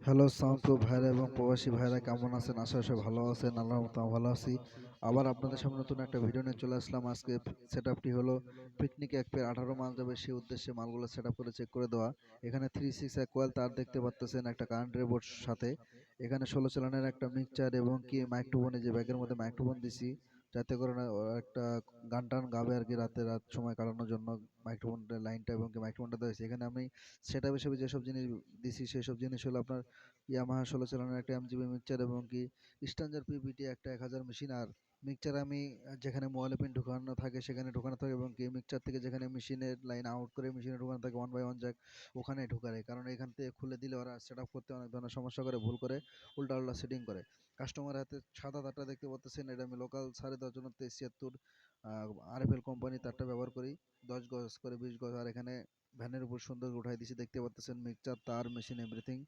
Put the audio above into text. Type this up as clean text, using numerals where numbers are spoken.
Hello soundproof ভাইরা এবং প্রবাসী ভাইরা কেমন আছেন? আশা করি ভালো আছেন। আল্লাহর মতো ভালো আছি। আবার আপনাদের সামনে নতুন একটা ভিডিও নিয়ে চলে আসলাম। আজকে সেটআপটি হলো পিকনিক এক পেয়ার 18 মাল যাবে সেই উদ্দেশ্যে মালগুলো সেটআপ করে চেক করে দেওয়া। এখানে 3-6 এক কয়েল তার দেখতে পাচ্তেছেন একটা কারেন্টের বোর্ড সাথে। এখানে 16 চালানের একটা মিক্সচার এবং কি মাইক্রোফোন, এই যে ব্যাগের মধ্যে মাইক্রোফোন দিছি যাতে করে না একটা গান টান গাবে আর কি, রাত সময় কাটানোর জন্য মাইক্রোফোনটা লাইনটা এবং কি মাইক্রোফোনটা দেওয়া হয়েছে। এখানে আমি সেটআপ হিসেবে যেসব জিনিস দিছি সেসব জিনিস হলো আপনার ইয়ামাহা 16 চালানোর একটা এমজিবি মিক্সচার এবং কি স্ট্যান্ডার্ড পিপিটি একটা 1000 মেশিন। আর মিক্সচার আমি যেখানে মোবাইলে পিন ঢোকানো থাকে সেখানে ঢোকানো থাকে এবং কি মিক্সচার থেকে যেখানে মেশিনের লাইন আউট করে মেশিনে ঢোকানো থাকে 1/1 জ্যাক ওখানে ঢোকারে, কারণ এখান থেকে খুলে দিলে ওরা সেট আপ করতে অনেক ধরনের সমস্যা করে, ভুল করে উল্টা উল্টা সেটিং করে। কাস্টমার হাতে সাদা তারটা দেখতে পাচ্ছেন, এটা আমি লোকাল 10.5 জন্য 73 আরএফএল কোম্পানি তারটা ব্যবহার করি, 10 গজ করে 20 গজ। আর এখানে ভ্যানের উপর সুন্দর উঠাই দিছি, দেখতে পাচ্ছেন মিক্সচার তার মেশিন এভরিথিং।